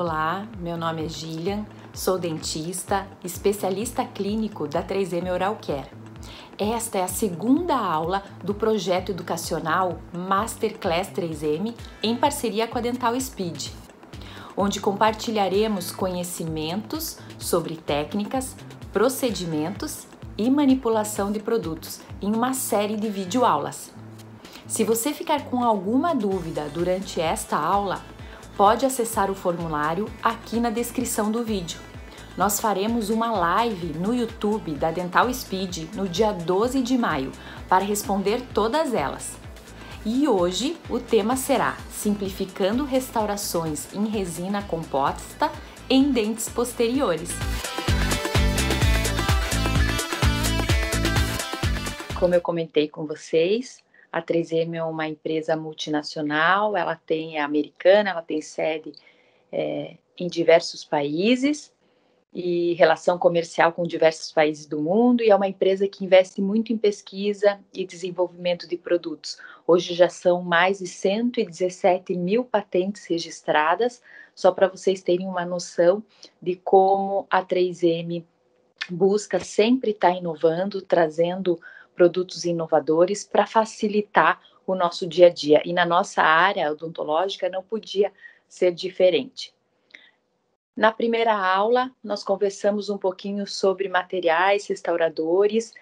Olá, meu nome é Gillian, sou dentista, especialista clínico da 3M Oral Care. Esta é a segunda aula do projeto educacional Masterclass 3M em parceria com a Dental Speed, onde compartilharemos conhecimentos sobre técnicas, procedimentos e manipulação de produtos em uma série de videoaulas. Se você ficar com alguma dúvida durante esta aula, pode acessar o formulário aqui na descrição do vídeo. Nós faremos uma live no YouTube da Dental Speed no dia 12 de maio para responder todas elas. E hoje o tema será Simplificando restaurações em resina composta em dentes posteriores. Como eu comentei com vocês, a 3M é uma empresa multinacional, ela é americana, ela tem sede em diversos países e relação comercial com diversos países do mundo, e é uma empresa que investe muito em pesquisa e desenvolvimento de produtos. Hoje já são mais de 117 mil patentes registradas, só para vocês terem uma noção de como a 3M busca sempre estar inovando, trazendo produtos inovadores para facilitar o nosso dia a dia. E na nossa área odontológica não podia ser diferente. Na primeira aula, nós conversamos um pouquinho sobre materiais restauradores,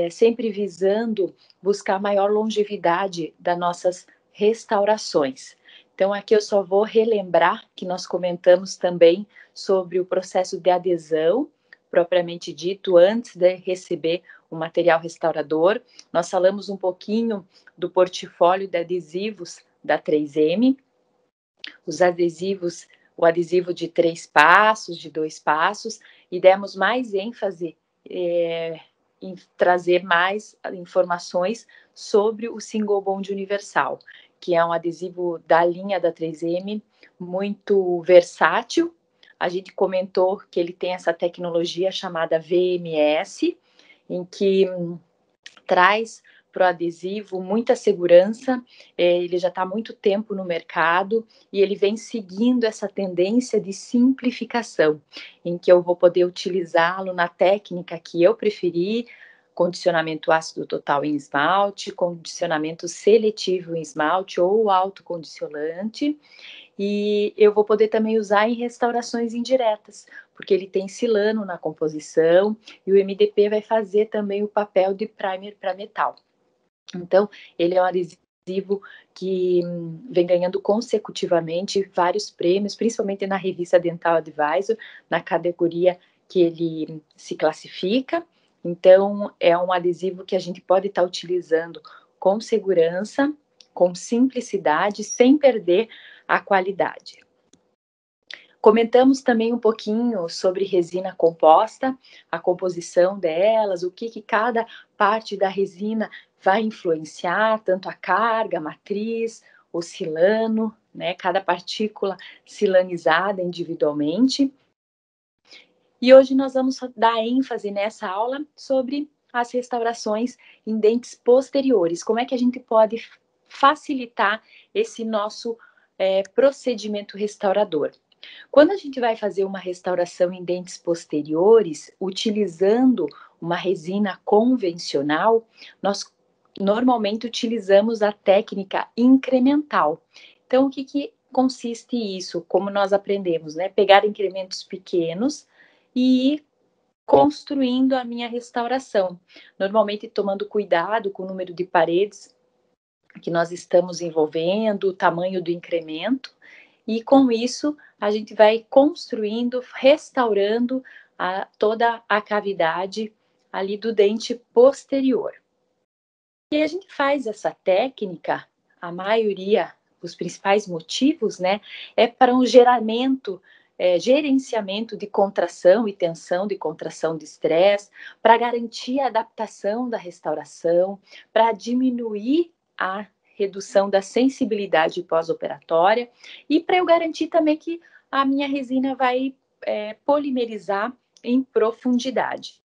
sempre visando buscar maior longevidade das nossas restaurações. Então, aqui eu só vou relembrar que nós comentamos também sobre o processo de adesão, propriamente dito, antes de receber o material restaurador. Nós falamos um pouquinho do portfólio de adesivos da 3M, os adesivos, o adesivo de 3 passos, de 2 passos, e demos mais ênfase em trazer mais informações sobre o Single Bond Universal, que é um adesivo da linha da 3M, muito versátil. A gente comentou que ele tem essa tecnologia chamada VMS, em que traz para o adesivo muita segurança, ele já está há muito tempo no mercado e ele vem seguindo essa tendência de simplificação, em que eu vou poder utilizá-lo na técnica que eu preferi, condicionamento ácido total em esmalte, condicionamento seletivo em esmalte ou autocondicionante, e eu vou poder também usar em restaurações indiretas, porque ele tem silano na composição e o MDP vai fazer também o papel de primer para metal. Então, ele é um adesivo que vem ganhando consecutivamente vários prêmios, principalmente na revista Dental Advisor, na categoria que ele se classifica. Então, é um adesivo que a gente pode estar utilizando com segurança, com simplicidade, sem perder a qualidade. Comentamos também um pouquinho sobre resina composta, a composição delas, o que cada parte da resina vai influenciar, tanto a carga, a matriz, o silano, né, cada partícula silanizada individualmente. E hoje nós vamos dar ênfase nessa aula sobre as restaurações em dentes posteriores, como é que a gente pode facilitar esse nosso procedimento restaurador. Quando a gente vai fazer uma restauração em dentes posteriores, utilizando uma resina convencional, nós normalmente utilizamos a técnica incremental. Então, o que consiste isso? Como nós aprendemos, né? Pegar incrementos pequenos e ir construindo a minha restauração. Normalmente tomando cuidado com o número de paredes que nós estamos envolvendo, o tamanho do incremento, e com isso a gente vai construindo, restaurando toda a cavidade ali do dente posterior. E a gente faz essa técnica, a maioria, os principais motivos, né, é para um gerenciamento de contração e tensão, de contração de estresse, para garantir a adaptação da restauração, para diminuir a redução da sensibilidade pós-operatória e para eu garantir também que a minha resina vai polimerizar em profundidade.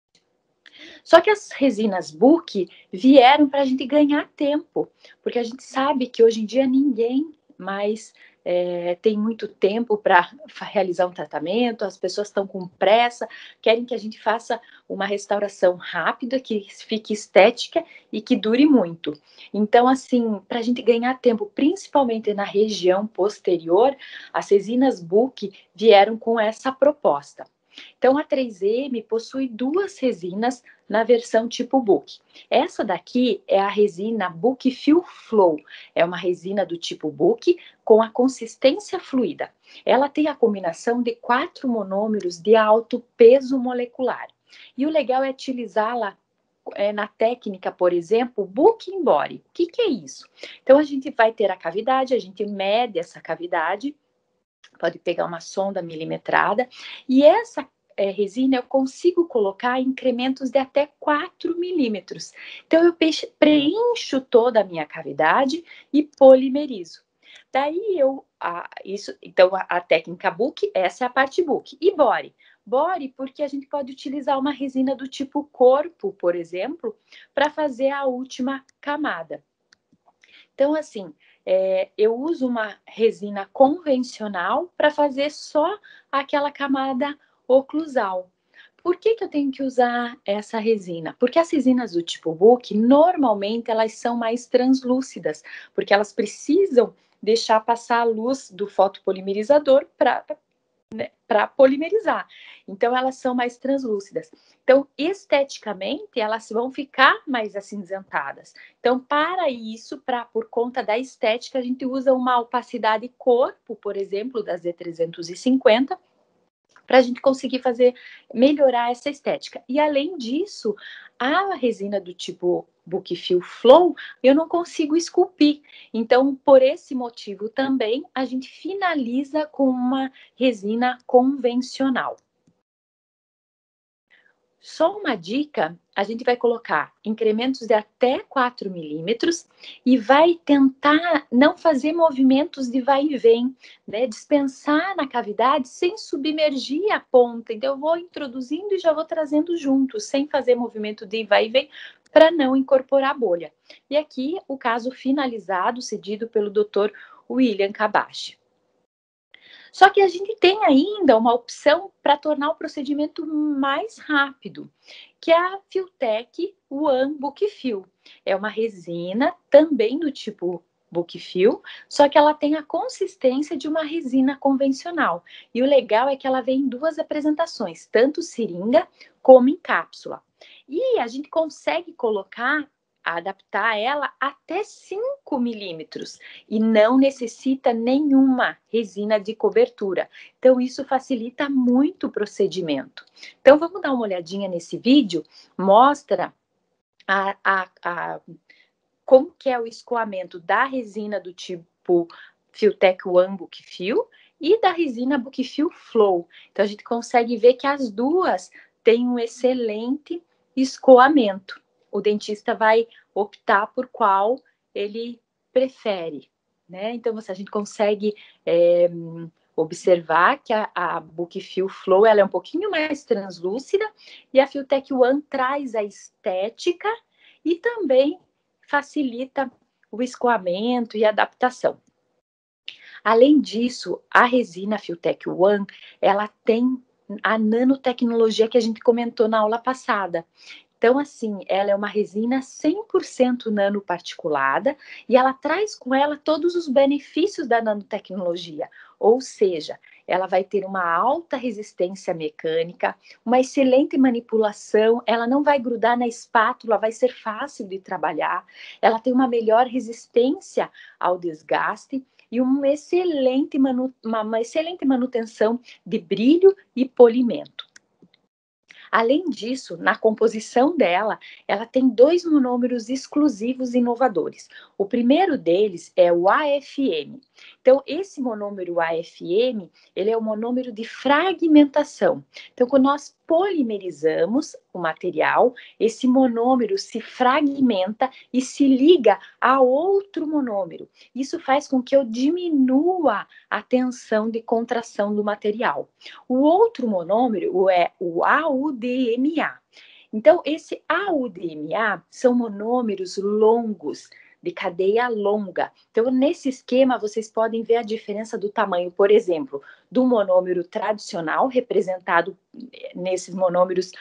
Só que as resinas Book vieram para a gente ganhar tempo, porque a gente sabe que hoje em dia ninguém mas tem muito tempo para realizar um tratamento, as pessoas estão com pressa, querem que a gente faça uma restauração rápida, que fique estética e que dure muito. Então, assim, para a gente ganhar tempo, principalmente na região posterior, as resinas Book vieram com essa proposta. Então, a 3M possui duas resinas na versão tipo Book. Essa daqui é a resina Book Fill Flow. É uma resina do tipo Book com a consistência fluida. Ela tem a combinação de 4 monômeros de alto peso molecular. E o legal é utilizá-la na técnica, por exemplo, Book in Body. O que é isso? Então, a gente vai ter a cavidade, a gente mede essa cavidade, pode pegar uma sonda milimetrada, e essa resina eu consigo colocar incrementos de até 4 milímetros. Então, eu preencho toda a minha cavidade e polimerizo. Daí então a técnica Book, essa é a parte Book. E Body? Body, porque a gente pode utilizar uma resina do tipo corpo, por exemplo, para fazer a última camada. Então, assim, eu uso uma resina convencional para fazer só aquela camada oclusal. Por que eu tenho que usar essa resina? Porque as resinas do tipo Book, normalmente, elas são mais translúcidas, porque elas precisam deixar passar a luz do fotopolimerizador para polimerizar. Então, elas são mais translúcidas. Então, esteticamente, elas vão ficar mais acinzentadas. Então, para isso, por conta da estética, a gente usa uma opacidade corpo, por exemplo, da Z350, para a gente conseguir melhorar essa estética. E, além disso, a resina do tipo Book Fill Flow, eu não consigo esculpir. Então, por esse motivo também, a gente finaliza com uma resina convencional. Só uma dica, a gente vai colocar incrementos de até 4 milímetros e vai tentar não fazer movimentos de vai e vem, né? Dispensar na cavidade sem submergir a ponta. Então, eu vou introduzindo e já vou trazendo junto, sem fazer movimento de vai e vem, para não incorporar a bolha. E aqui, o caso finalizado, cedido pelo Dr. William Kabashi. Só que a gente tem ainda uma opção para tornar o procedimento mais rápido, que é a Filtek One Book Fill. É uma resina também do tipo Book Fill, só que ela tem a consistência de uma resina convencional. E o legal é que ela vem em duas apresentações, tanto seringa como em cápsula. E a gente consegue adaptar ela até 5 milímetros e não necessita nenhuma resina de cobertura. Então, isso facilita muito o procedimento. Então, vamos dar uma olhadinha nesse vídeo, mostra como que é o escoamento da resina do tipo Filtek One Book Fill e da resina Book Fill Flow. Então, a gente consegue ver que as duas têm um excelente escoamento. O dentista vai optar por qual ele prefere, né? Então, a gente consegue observar que a Book Fill Flow ela é um pouquinho mais translúcida e a Filtek One traz a estética e também facilita o escoamento e a adaptação. Além disso, a resina Filtek One, ela tem a nanotecnologia que a gente comentou na aula passada. Então, assim, ela é uma resina 100% nanoparticulada e ela traz com ela todos os benefícios da nanotecnologia, ou seja, ela vai ter uma alta resistência mecânica, uma excelente manipulação, ela não vai grudar na espátula, vai ser fácil de trabalhar, ela tem uma melhor resistência ao desgaste e uma excelente manutenção de brilho e polimento. Além disso, na composição dela, ela tem 2 monômeros exclusivos inovadores. O primeiro deles é o AFM. Então, esse monômero AFM, ele é o monômero de fragmentação. Então, quando nós polimerizamos o material, esse monômero se fragmenta e se liga a outro monômero. Isso faz com que eu diminua a tensão de contração do material. O outro monômero é o AUDMA. Então, esse AUDMA são monômeros longos, de cadeia longa. Então, nesse esquema, vocês podem ver a diferença do tamanho, por exemplo, do monômero tradicional, representado nesses monômeros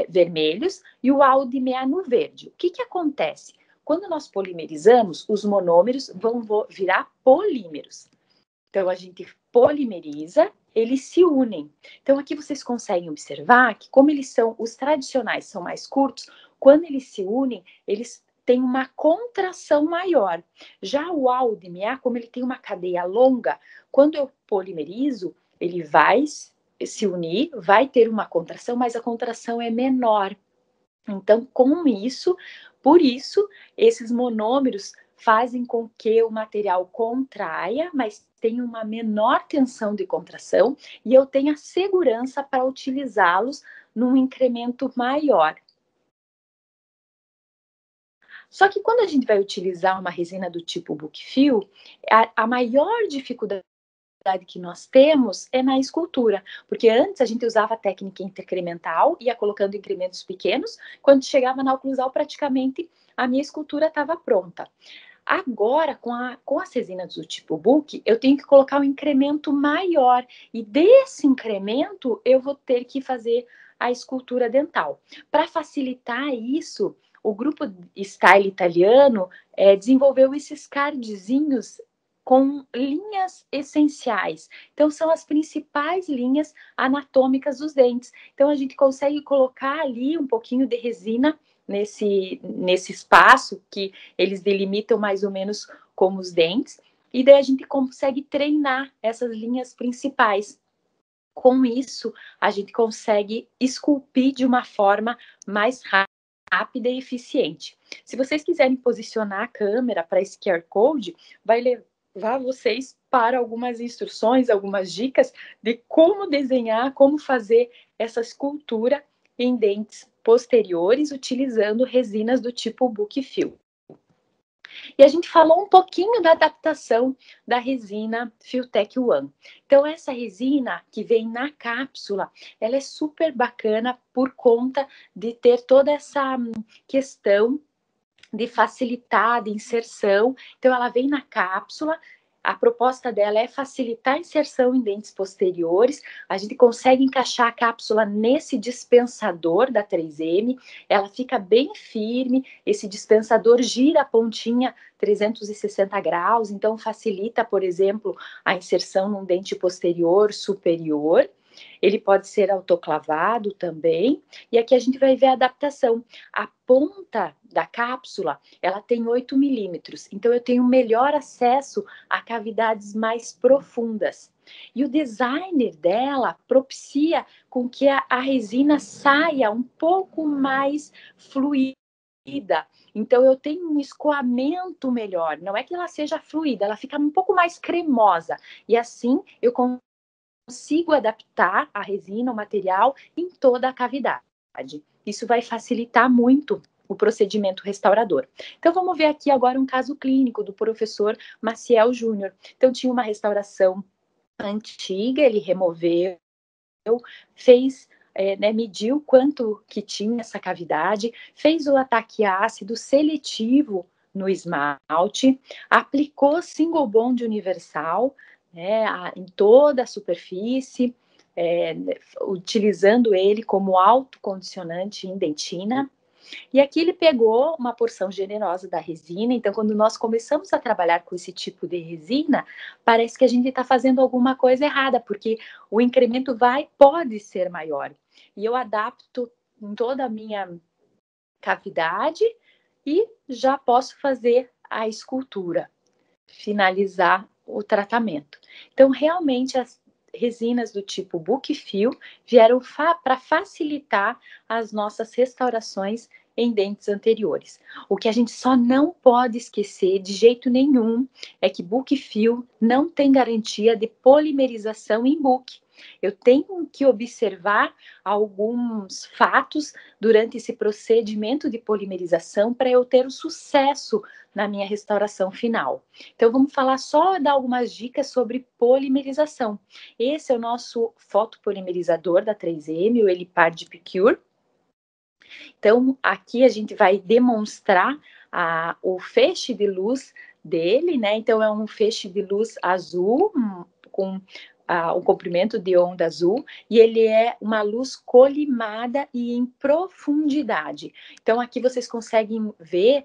vermelhos, e o aldemear no verde. O que acontece? Quando nós polimerizamos, os monômeros vão virar polímeros. Então, a gente polimeriza, eles se unem. Então, aqui vocês conseguem observar que, como os tradicionais são mais curtos, quando eles se unem, eles têm uma contração maior. Já o aldemear, como ele tem uma cadeia longa, quando eu polimerizo, ele vai se unir, vai ter uma contração, mas a contração é menor. Então, por isso, esses monômeros fazem com que o material contraia, mas tenha uma menor tensão de contração e eu tenha segurança para utilizá-los num incremento maior. Só que quando a gente vai utilizar uma resina do tipo book fill, a maior dificuldade que nós temos é na escultura, porque antes a gente usava a técnica incremental, ia colocando incrementos pequenos, quando chegava na oclusal praticamente a minha escultura estava pronta. Agora, com as resinas do tipo book, eu tenho que colocar um incremento maior, e desse incremento eu vou ter que fazer a escultura dental. Para facilitar isso, o grupo Style italiano desenvolveu esses cardzinhos com linhas essenciais. Então, são as principais linhas anatômicas dos dentes. Então, a gente consegue colocar ali um pouquinho de resina nesse espaço que eles delimitam mais ou menos como os dentes, e daí a gente consegue treinar essas linhas principais. Com isso, a gente consegue esculpir de uma forma mais rápida e eficiente. Se vocês quiserem posicionar a câmera para esse QR Code, vai levar vocês para algumas instruções, algumas dicas de como desenhar, como fazer essa escultura em dentes posteriores utilizando resinas do tipo book fill. E a gente falou um pouquinho da adaptação da resina Filtech One. Então, essa resina que vem na cápsula, ela é super bacana por conta de ter toda essa questão de facilitar a inserção. Então, ela vem na cápsula. A proposta dela é facilitar a inserção em dentes posteriores. A gente consegue encaixar a cápsula nesse dispensador da 3M. Ela fica bem firme. Esse dispensador gira a pontinha 360 graus. Então, facilita, por exemplo, a inserção num dente posterior superior. Ele pode ser autoclavado também. E aqui a gente vai ver a adaptação. A ponta da cápsula, ela tem 8 milímetros. Então, eu tenho melhor acesso a cavidades mais profundas. E o designer dela propicia com que a resina saia um pouco mais fluida. Então, eu tenho um escoamento melhor. Não é que ela seja fluida, ela fica um pouco mais cremosa. E assim, eu consigo adaptar a resina, o material, em toda a cavidade. Isso vai facilitar muito o procedimento restaurador. Então, vamos ver aqui agora um caso clínico do professor Maciel Júnior. Então, tinha uma restauração antiga, ele removeu, fez, mediu quanto que tinha essa cavidade, fez o ataque ácido seletivo no esmalte, aplicou single bond universal, em toda a superfície, utilizando ele como autocondicionante em dentina. E aqui ele pegou uma porção generosa da resina. Então, quando nós começamos a trabalhar com esse tipo de resina, parece que a gente está fazendo alguma coisa errada, porque o incremento pode ser maior. E eu adapto em toda a minha cavidade e já posso fazer a escultura, finalizar o tratamento. Então, realmente, as resinas do tipo book fill vieram para facilitar as nossas restaurações em dentes anteriores. O que a gente só não pode esquecer de jeito nenhum é que book fill não tem garantia de polimerização em book. Eu tenho que observar alguns fatos durante esse procedimento de polimerização para eu ter o sucesso na minha restauração final. Então, vamos falar dar algumas dicas sobre polimerização. Esse é o nosso fotopolimerizador da 3M, o Elipar Deep Cure. Então, aqui a gente vai demonstrar o feixe de luz dele, né? Então é um feixe de luz azul com um comprimento de onda azul, e ele é uma luz colimada e em profundidade. Então aqui vocês conseguem ver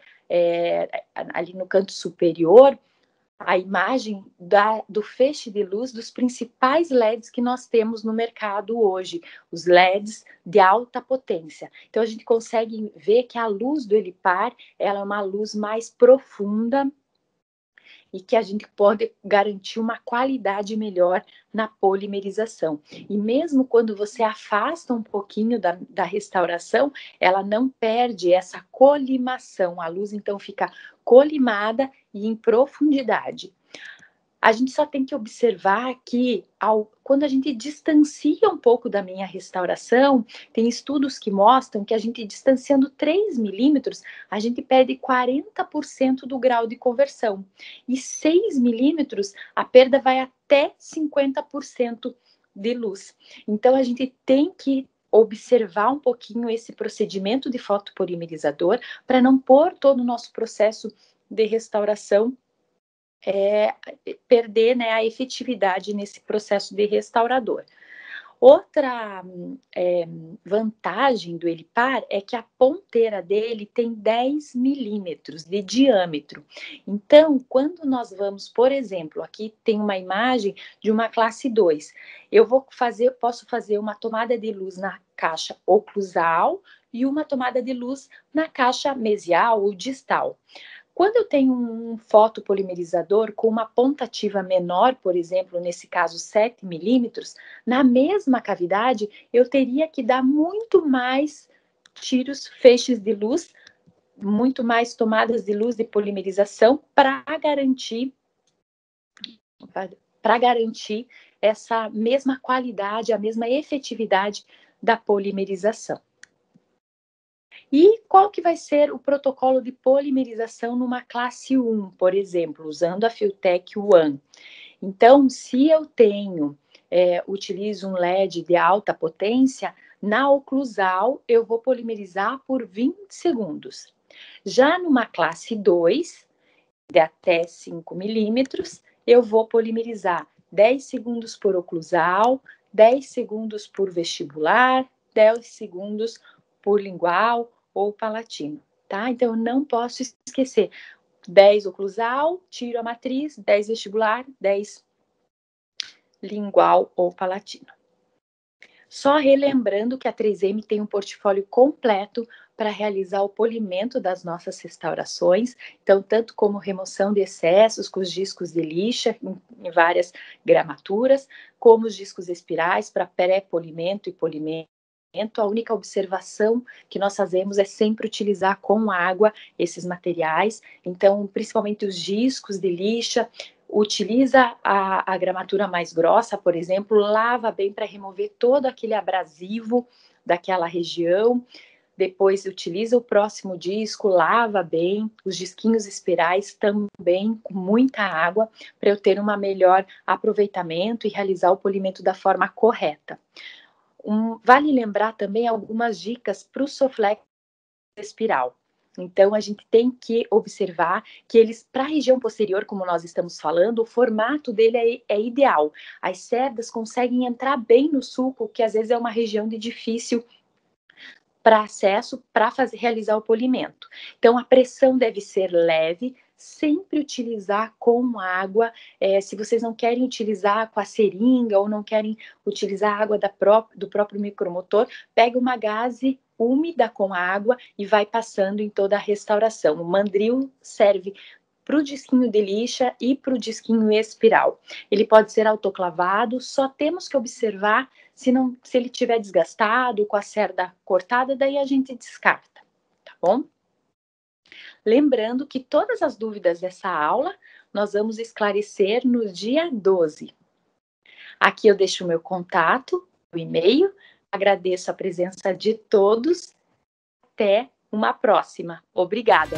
ali no canto superior a imagem do feixe de luz dos principais LEDs que nós temos no mercado hoje, os LEDs de alta potência. Então a gente consegue ver que a luz do Elipar, ela é uma luz mais profunda e que a gente pode garantir uma qualidade melhor na polimerização. E mesmo quando você afasta um pouquinho da restauração, ela não perde essa colimação. A luz então fica colimada e em profundidade. A gente só tem que observar que quando a gente distancia um pouco da minha restauração, tem estudos que mostram que a gente distanciando 3 milímetros, a gente perde 40% do grau de conversão. E 6 milímetros, a perda vai até 50% de luz. Então, a gente tem que observar um pouquinho esse procedimento de fotopolimerizador para não pôr todo o nosso processo de restauração perder, né, a efetividade nesse processo de restaurador. Outra vantagem do Elipar é que a ponteira dele tem 10 milímetros de diâmetro. Então, quando nós vamos, por exemplo, aqui tem uma imagem de uma classe 2. Posso fazer uma tomada de luz na caixa oclusal e uma tomada de luz na caixa mesial ou distal. Quando eu tenho um fotopolimerizador com uma ponta ativa menor, por exemplo, nesse caso 7 milímetros, na mesma cavidade, eu teria que dar muito mais feixes de luz, muito mais tomadas de luz de polimerização para garantir essa mesma qualidade, a mesma efetividade da polimerização. E qual que vai ser o protocolo de polimerização numa classe 1, por exemplo, usando a Filtech One? Então, se eu utilizo um LED de alta potência, na oclusal eu vou polimerizar por 20 segundos. Já numa classe 2, de até 5 milímetros, eu vou polimerizar 10 segundos por oclusal, 10 segundos por vestibular, 10 segundos por lingual ou palatino, tá? Então, eu não posso esquecer 10 oclusal, tiro a matriz, 10 vestibular, 10 lingual ou palatino. Só relembrando que a 3M tem um portfólio completo para realizar o polimento das nossas restaurações, então, tanto como remoção de excessos com os discos de lixa em várias gramaturas, como os discos espirais para pré-polimento e polimento. A única observação que nós fazemos é sempre utilizar com água esses materiais, então, principalmente os discos de lixa, utiliza a gramatura mais grossa, por exemplo, lava bem para remover todo aquele abrasivo daquela região, depois utiliza o próximo disco, lava bem, os disquinhos espirais também com muita água, para eu ter um melhor aproveitamento e realizar o polimento da forma correta. Vale lembrar também algumas dicas para o Soflex espiral. Então, a gente tem que observar que eles, para a região posterior, como nós estamos falando, o formato dele é ideal. As cerdas conseguem entrar bem no sulco, que às vezes é uma região de difícil para acesso, para realizar o polimento. Então, a pressão deve ser leve, sempre utilizar com água. Se vocês não querem utilizar com a seringa ou não querem utilizar a água do próprio micromotor, pega uma gaze úmida com água e vai passando em toda a restauração. O mandril serve para o disquinho de lixa e para o disquinho espiral. Ele pode ser autoclavado, só temos que observar se ele estiver desgastado, com a cerda cortada, daí a gente descarta, tá bom? Lembrando que todas as dúvidas dessa aula nós vamos esclarecer no dia 12. Aqui eu deixo o meu contato, o e-mail, agradeço a presença de todos, até uma próxima. Obrigada!